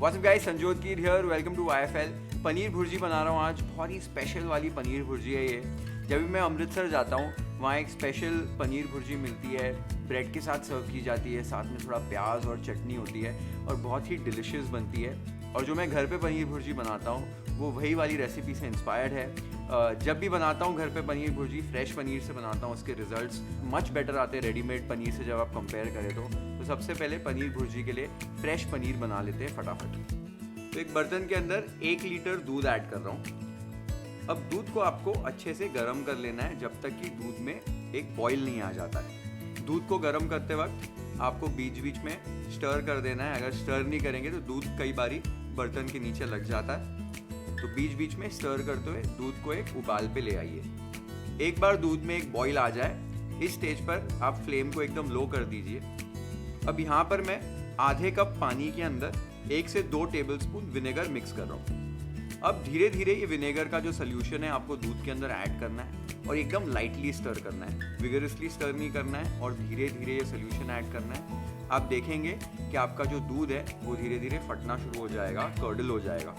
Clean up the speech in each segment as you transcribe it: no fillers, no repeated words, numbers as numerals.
What's up guys, Sanjyot Keer here, welcome to IFL। Paneer bhurji बना रहा हूँ आज। बहुत ही स्पेशल वाली पनीर भुर्जी है ये। जब भी मैं अमृतसर जाता हूँ वहाँ एक स्पेशल पनीर भुर्जी मिलती है, ब्रेड के साथ सर्व की जाती है, साथ में थोड़ा प्याज और चटनी होती है और बहुत ही डिलिशियस बनती है। और जो मैं घर पे पनीर भुर्जी बनाता हूँ वो वही वाली रेसिपी से इंस्पायर्ड है। जब भी बनाता हूँ घर पे पनीर भुर्जी, फ्रेश पनीर से बनाता हूँ, उसके रिजल्ट्स मच बेटर आते हैं रेडीमेड पनीर से जब आप कंपेयर करें तो सबसे पहले पनीर भुर्जी के लिए फ्रेश पनीर बना लेते हैं फटाफट। तो एक बर्तन के अंदर 1 लीटर दूध ऐड कर रहा हूँ। अब दूध को आपको अच्छे से गर्म कर लेना है जब तक कि दूध में एक बॉईल नहीं आ जाता है। दूध को गर्म करते वक्त आपको बीच बीच में स्टर कर देना है। अगर स्टर नहीं करेंगे तो दूध कई बारी बर्तन के नीचे लग जाता है, तो बीच बीच में स्टर करते हुए दूध को एक उबाल पे ले आइए। एक बार दूध में एक बॉईल आ जाए, इस स्टेज पर आप फ्लेम को एकदम लो कर दीजिए। अब यहाँ पर मैं आधे कप पानी के अंदर 1 से 2 टेबलस्पून विनेगर मिक्स कर रहा हूँ। अब धीरे धीरे ये विनेगर का जो सोल्यूशन है आपको दूध के अंदर ऐड करना है और एकदम लाइटली स्टर करना है, विगरसली स्टर नहीं करना है और धीरे धीरे ये सोल्यूशन ऐड करना है। आप देखेंगे कि आपका जो दूध है वो धीरे धीरे फटना शुरू हो जाएगा, कर्डल हो जाएगा।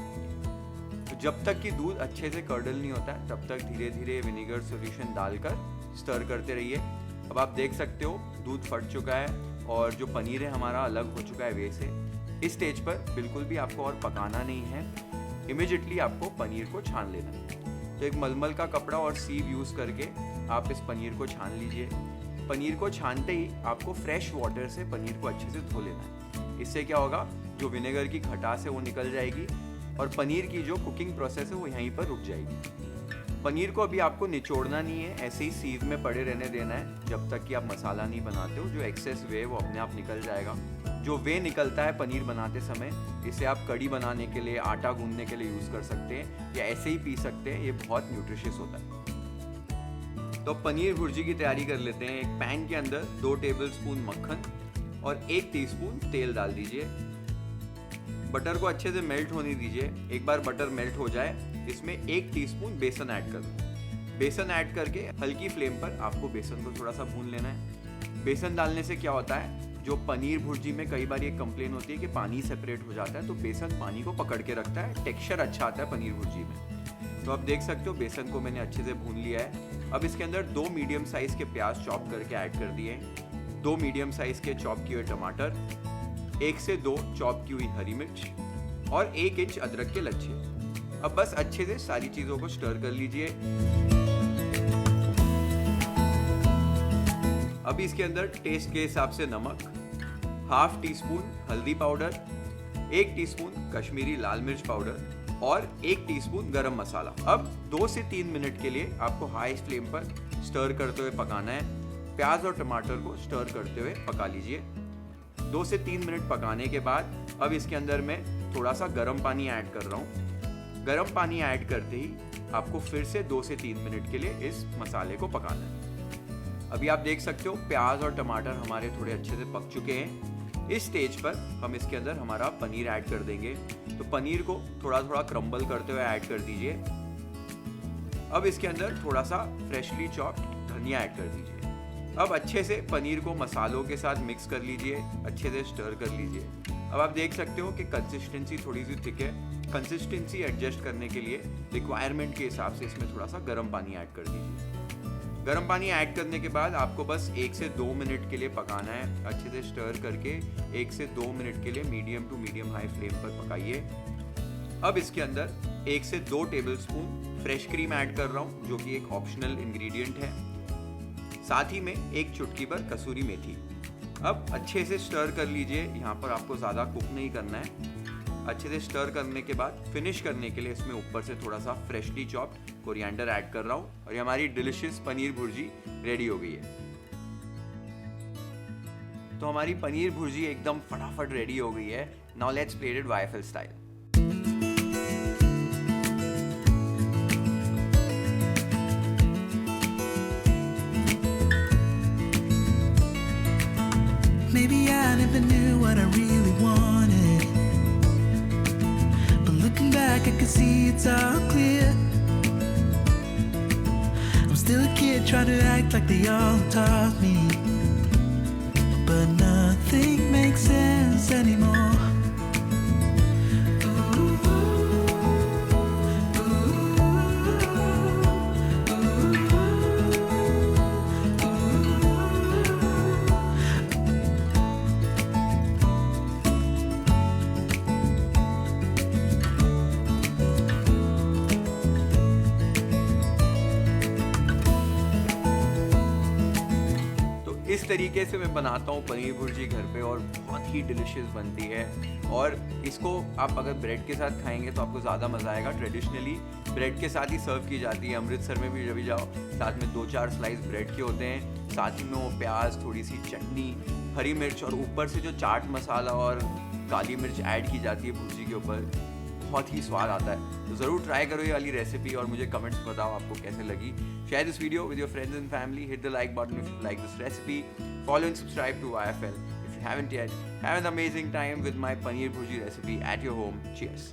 तो जब तक कि दूध अच्छे से कर्डल नहीं होता है तब तक धीरे धीरे विनेगर सोल्यूशन डालकर स्टर करते रहिए। अब आप देख सकते हो दूध फट चुका है और जो पनीर है हमारा अलग हो चुका है वे से। इस स्टेज पर बिल्कुल भी आपको और पकाना नहीं है, इमिडिएटली आपको पनीर को छान लेना है। तो एक मलमल का कपड़ा और सीव यूज़ करके आप इस पनीर को छान लीजिए। पनीर को छानते ही आपको फ्रेश वाटर से पनीर को अच्छे से धो लेना है। इससे क्या होगा, जो विनेगर की खटास है वो निकल जाएगी और पनीर की जो कुकिंग प्रोसेस है वो यहीं पर रुक जाएगी। पनीर को अभी आपको निचोड़ना नहीं है, ऐसे ही सीव में पड़े रहने देना है जब तक कि आप मसाला नहीं बनाते हो। जो एक्सेस वे वो अपने आप निकल जाएगा। जो वे निकलता है पनीर बनाते समय, इसे आप कड़ी बनाने के लिए, आटा गूंदने के लिए यूज़ कर सकते हैं या ऐसे ही पी सकते हैं। ये बहुत न्यूट्रिशियस होता है। तो पनीर भुर्जी की तैयारी कर लेते हैं। एक पैन के अंदर 2 टेबलस्पून मक्खन और 1 टीस्पून तेल डाल दीजिए। बटर को अच्छे से मेल्ट होने दीजिए। एक बार बटर मेल्ट हो जाए इसमें 1 टीस्पून बेसन ऐड कर दो। बेसन ऐड करके हल्की फ्लेम पर आपको बेसन को थोड़ा सा भून लेना है। बेसन डालने से क्या होता है, जो पनीर भुर्जी में कई बार एक कंप्लेन होती है कि पानी सेपरेट हो जाता है, तो बेसन पानी को पकड़ के रखता है, टेक्सचर अच्छा आता है पनीर भुर्जी में। तो आप देख सकते हो बेसन को मैंने अच्छे से भून लिया है। अब इसके अंदर 2 मीडियम साइज के प्याज चॉप करके ऐड कर दिए, 2 मीडियम साइज के चॉप किए हुए टमाटर, 1 से 2 चॉप की हुई हरी मिर्च और 1 इंच अदरक के लच्छे। अब बस अच्छे से सारी चीजों को स्टर कर लीजिए। अभी इसके अंदर टेस्ट के हिसाब से नमक, 1/2 टीस्पून हल्दी पाउडर, 1 टीस्पून कश्मीरी लाल मिर्च पाउडर और 1 टीस्पून गरम मसाला। अब 2 से 3 मिनट के लिए आपको हाई फ्लेम पर स्टर करते हुए पकाना है। प्याज और टमाटर को स्टर करते हुए पका लीजिए। 2 से 3 मिनट पकाने के बाद अब इसके अंदर मैं थोड़ा सा गर्म पानी ऐड कर रहा हूँ। गर्म पानी ऐड करते ही आपको फिर से 2 से 3 मिनट के लिए इस मसाले को पकाना है। अभी आप देख सकते हो प्याज और टमाटर हमारे थोड़े अच्छे से पक चुके हैं। इस स्टेज पर हम इसके अंदर हमारा पनीर ऐड कर देंगे। तो पनीर को थोड़ा थोड़ा क्रम्बल करते हुए ऐड कर दीजिए। अब इसके अंदर थोड़ा सा फ्रेशली चॉप्ड धनिया ऐड कर दीजिए। अब अच्छे से पनीर को मसालों के साथ मिक्स कर लीजिए, अच्छे से स्टर कर लीजिए। अब आप देख सकते हो कि कंसिस्टेंसी थोड़ी सी थिक है। कंसिस्टेंसी एडजस्ट करने के लिए रिक्वायरमेंट के हिसाब से इसमें थोड़ा सा गर्म पानी ऐड कर दीजिए। गर्म पानी ऐड करने के बाद आपको बस 1 से 2 मिनट के लिए पकाना है। अच्छे से स्टर करके 1 से 2 मिनट के लिए medium to medium high flame पर पकाइए। अब इसके अंदर 1 से 2 टेबलस्पून फ्रेश क्रीम ऐड कर रहा हूँ, जो कि एक ऑप्शनल इंग्रेडिएंट है। साथ ही में 1 चुटकी भर कसूरी मेथी। अब अच्छे से स्टर कर लीजिए। यहाँ पर आपको ज़्यादा कुक नहीं करना है। अच्छे से स्टर करने के बाद फिनिश करने के लिए इसमें ऊपर से थोड़ा सा फ्रेशली चॉप्ड कोरिएंडर ऐड कर रहा हूँ और ये हमारी डिलिशियस पनीर भुर्जी रेडी हो गई है। तो हमारी पनीर भुर्जी एकदम फटाफट रेडी हो गई है। Now let's plate it YFL style. Maybe I never knew what I really wanted, but looking back I can see it's all clear. I'm still a kid trying to act like they all taught me, but nothing makes sense anymore. इस तरीके से मैं बनाता हूँ पनीर भुर्जी घर पे और बहुत ही डिलिशियस बनती है। और इसको आप अगर ब्रेड के साथ खाएंगे तो आपको ज़्यादा मज़ा आएगा। ट्रेडिशनली ब्रेड के साथ ही सर्व की जाती है। अमृतसर में भी जब भी जाओ साथ में 2-4 स्लाइस ब्रेड के होते हैं, साथ ही में वो प्याज, थोड़ी सी चटनी, हरी मिर्च और ऊपर से जो चाट मसाला और काली मिर्च ऐड की जाती है भुर्जी के ऊपर, बहुत ही स्वाद आता है। तो ज़रूर ट्राई करो ये वाली रेसिपी और मुझे कमेंट्स बताओ आपको कैसे लगी। Share this video with your friends and family, hit the like button if you like this recipe, follow and subscribe to YFL if you haven't yet. Have an amazing time with my paneer bhurji recipe at your home. Cheers.